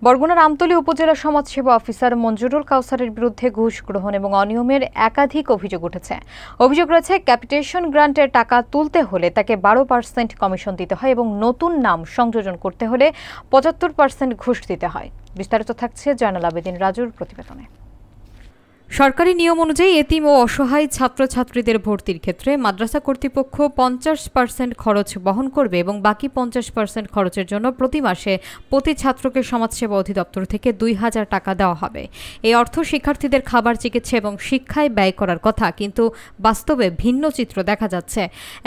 বরগুনার আমতলী উপজেলা সমাজসেবা অফিসার মঞ্জুরুল কাউসারের বিরুদ্ধে ঘুষ গ্রহণ এবং অনিয়মের একাধিক অভিযোগ উঠেছে। অভিযোগ রয়েছে, ক্যাপিটেশন গ্রান্টের টাকা তুলতে হলে তাকে 12% কমিশন দিতে হয় এবং নতুন নাম সংযোজন করতে হলে 75% ঘুষ দিতে হয়। বিস্তারিত থাকছে জয়নাল আবেদিন রাজুর প্রতিবেদনে। সরকারি নিয়ম অনুযায়ী এতিম ও অসহায় ছাত্রছাত্রীদের ভর্তির ক্ষেত্রে মাদ্রাসা কর্তৃপক্ষ 50% খরচ বহন করবে এবং বাকি 50% খরচের জন্য প্রতি মাসে প্রতি ছাত্রকে সমাজসেবা অধিদপ্তর থেকে 2000 টাকা দেওয়া হবে। এই অর্থ শিক্ষার্থীদের খাবার, চিকিৎসা এবং শিক্ষায় ব্যয় করার কথা, কিন্তু বাস্তবে ভিন্ন চিত্র দেখা যাচ্ছে।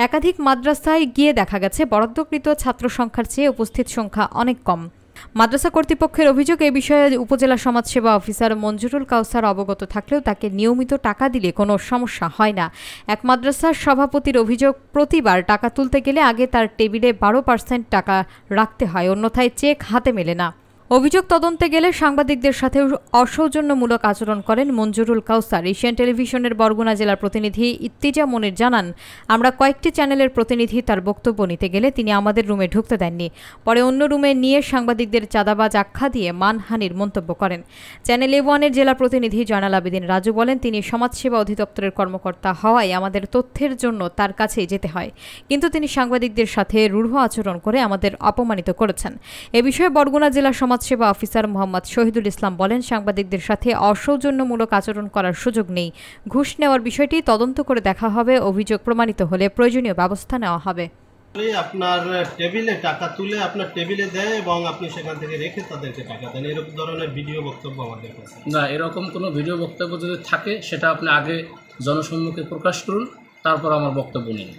একাধিক মাদ্রাসায় গিয়ে দেখা গেছে বরাদ্দকৃত ছাত্র সংখ্যার চেয়ে উপস্থিত সংখ্যা অনেক কম। মাদ্রাসা কর্তৃপক্ষের অভিযোগ, এ বিষয়ে উপজেলা সমাজসেবা অফিসার মঞ্জুরুল কাউসার অবগত থাকলেও তাকে নিয়মিত টাকা দিলে কোনো সমস্যা হয় না। এক মাদ্রাসার সভাপতির অভিযোগ, প্রতিবার টাকা তুলতে গেলে আগে তার টেবিলে 12% টাকা রাখতে হয়, অন্যথায় চেক হাতে মেলে না। অভিযোগ তদন্তে গেলে সাংবাদিকদের সাথে অসৌজন্যমূলক আচরণ করেন মঞ্জুরুল কাউসার। এশিয়ান টেলিভিশনের বরগুনা জেলার প্রতিনিধি ইত্তিজা মনির জানান, আমরা কয়েকটি চ্যানেলের প্রতিনিধি তার বক্তব্য নিতে গেলে তিনি আমাদের রুমে ঢুকতে দেননি। পরে অন্য রুমে নিয়ে সাংবাদিকদের চাঁদাবাজ আখ্যা দিয়ে মানহানির মন্তব্য করেন। চ্যানেল A1-এর জেলা প্রতিনিধি জয়নাল আবেদিন রাজু বলেন, তিনি সমাজসেবা অধিদপ্তরের কর্মকর্তা হওয়ায় আমাদের তথ্যের জন্য তার কাছেই যেতে হয়, কিন্তু তিনি সাংবাদিকদের সাথে রূঢ় আচরণ করে আমাদের অপমানিত করেছেন। এ বিষয়ে বরগুনা জেলা সমাজসেবা অফিসার মোহাম্মদ শহীদুল ইসলাম বলেন, সাংবাদিকদের সাথে অসৌজন্যমূলক আচরণ করার সুযোগ নেই। ঘুষ নেওয়ার বিষয়টি তদন্ত করে দেখা হবে, অভিযোগ প্রমাণিত হলে প্রয়োজনীয় ব্যবস্থা নেওয়া হবে। আপনার টেবিলে টাকা তুলে আপনার টেবিলে দেয় এবং আপনি সেখান থেকে রেখে তাদেরকে টাকা দেন, এরকম ধরনের ভিডিও বক্তব্য আমাদের কাছে না। এরকম কোনো ভিডিও বক্তব্য যদি থাকে সেটা আপনি আগে জনসম্মুখে প্রকাশ করুন, তারপর আমার বক্তব্য নিন।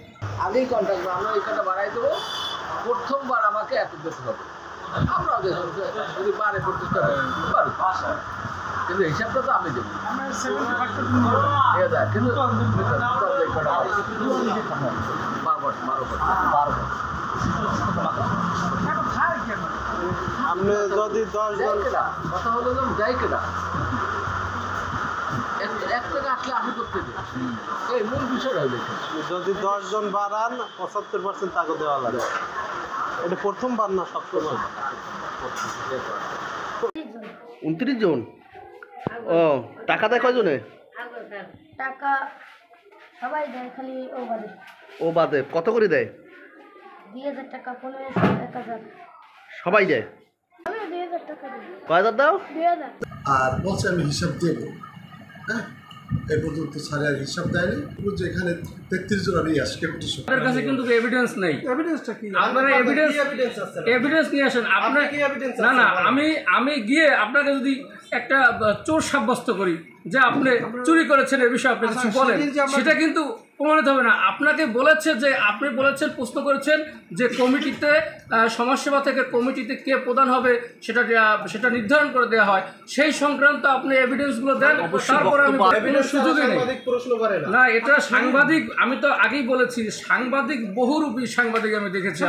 আগেই কন্ট্যাক্ট আমরা এখানে বাড়াই দেবো, প্রথমবার আমাকে এত দিতে হবে, আমরা যদি বারে প্রতিষ্ঠা পারি, কিন্তু হিসাবটা তো আমি দেবো, কিন্তু আপনি যদি 10 জন কথা হলো যাই কেনা 1 টাকা আসলে আমি করতে দিই, এই মূল বিষয়টা হইলে যদি 10 জন বাড়ান 75% টাকা দেওয়া লাগে। এটা প্রথমবার না, সবসময় 29 জন। ও টাকা দেয় কয়জনে? টাকা সবাই দেয়, খালি ও বাদে কত করে দেয়? 2000 টাকা, 1500, 1000 সবাই দেয়। আমি 2000 টাকা দিই। কয় হাজার দাও? 2000। আর বলছে আমি হিসাব দেবো। হ্যাঁ, এই পর্যন্ত স্যার আর হিসাব দেয়নি। বলছে এখানে 33 জন আমি আজকে পিটিশন। আপনার কাছে কিন্তু এভিডেন্স নেই। এভিডেন্সটা কি? আপনার এভিডেন্স নিয়ে আসেন। আপনার কি এভিডেন্স আছে? না, আমি গিয়ে আপনাকে যদি একটা চোর সাব্যস্ত করি যে আপনি চুরি করেছেন, এ বিষয়ে আপনি কিছু বলেন, সেটা কিন্তু প্রমাণিত হবে না। আপনাকে বলেছে যে আপনি বলেছেন, প্রশ্ন করেছেন যে কমিটিতে সমাজসেবা থেকে কমিটিতে কে প্রধান হবে সেটা নির্ধারণ করে দেওয়া হয়, সেই সংক্রান্ত আপনি এভিডেন্সগুলো দেন, তারপরে আমি কোনো সুযোগই নেই। প্রশ্ন করে না, এটা সাংবাদিক, আমি তো আগেই বলেছি, সাংবাদিক বহুরূপী সাংবাদিক আমি দেখেছি।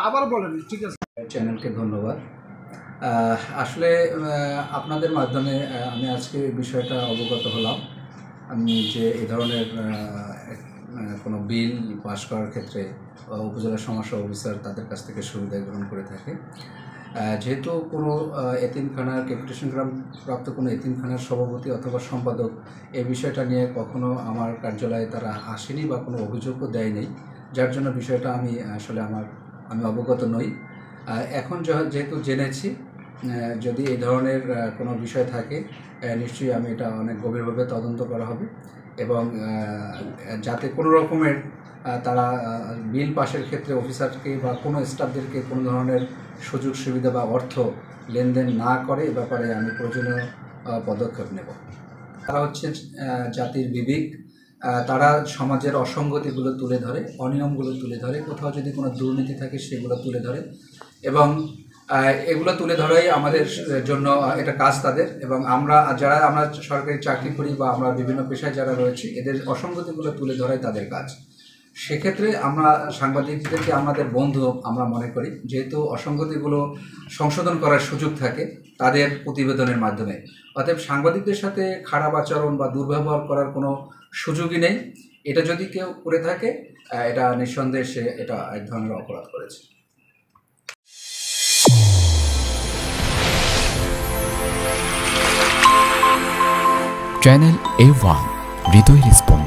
আবার বলেন, ঠিক আছে। চ্যানেলকে ধন্যবাদ। আসলে আপনাদের মাধ্যমে আমি আজকে বিষয়টা অবগত হলাম যে এই ধরনের কোনো বিল পাস করার ক্ষেত্রে উপজেলা সমাজসেবা অফিসার তাদের কাছ থেকে সুবিধা গ্রহণ করে থাকে। যেহেতু কোনো এতিমখানার ক্যাপিটেশন গ্রান্ট প্রাপ্ত কোনো এতিমখানার সভাপতি অথবা সম্পাদক এই বিষয়টা নিয়ে কখনো আমার কার্যালয়ে তারা আসেনি বা কোনো অভিযোগও দেয়নি, যার জন্য বিষয়টা আমি অবগত নই। এখন যেহেতু জেনেছি, যদি এই ধরনের কোনো বিষয় থাকে নিশ্চয়ই আমি এটা অনেক গভীরভাবে তদন্ত করা হবে এবং যাতে কোনো রকমের তারা বিল পাশের ক্ষেত্রে অফিসারকে বা কোনো স্টাফদেরকে কোনো ধরনের সুযোগ সুবিধা বা অর্থ লেনদেন না করে, এ ব্যাপারে আমি প্রয়োজনীয় পদক্ষেপ নেব। তারা হচ্ছে জাতির বিবেক, তারা সমাজের অসঙ্গতিগুলো তুলে ধরে, অনিয়মগুলো তুলে ধরে, কোথাও যদি কোনো দুর্নীতি থাকে সেগুলো তুলে ধরে এবং এগুলো তুলে ধরাই আমাদের জন্য এটা কাজ তাদের। এবং আমরা সরকারি চাকরি করি বা আমরা বিভিন্ন পেশায় যারা রয়েছে, এদের অসঙ্গতিগুলো তুলে ধরাই তাদের কাজ। সেক্ষেত্রে আমরা সাংবাদিকদেরকে আমাদের বন্ধু আমরা মনে করি, যেহেতু অসঙ্গতিগুলো সংশোধন করার সুযোগ থাকে তাদের প্রতিবেদনের মাধ্যমে। অতএব সাংবাদিকদের সাথে খারাপ আচরণ বা দুর্ব্যবহার করার কোনো সুযোগই নেই। এটা যদি কেউ করে থাকে, এটা নিঃসন্দেহে সে এটা এক ধরনের অপরাধ করেছে। চ্যানেল A1 হৃদয় রেসপন্স।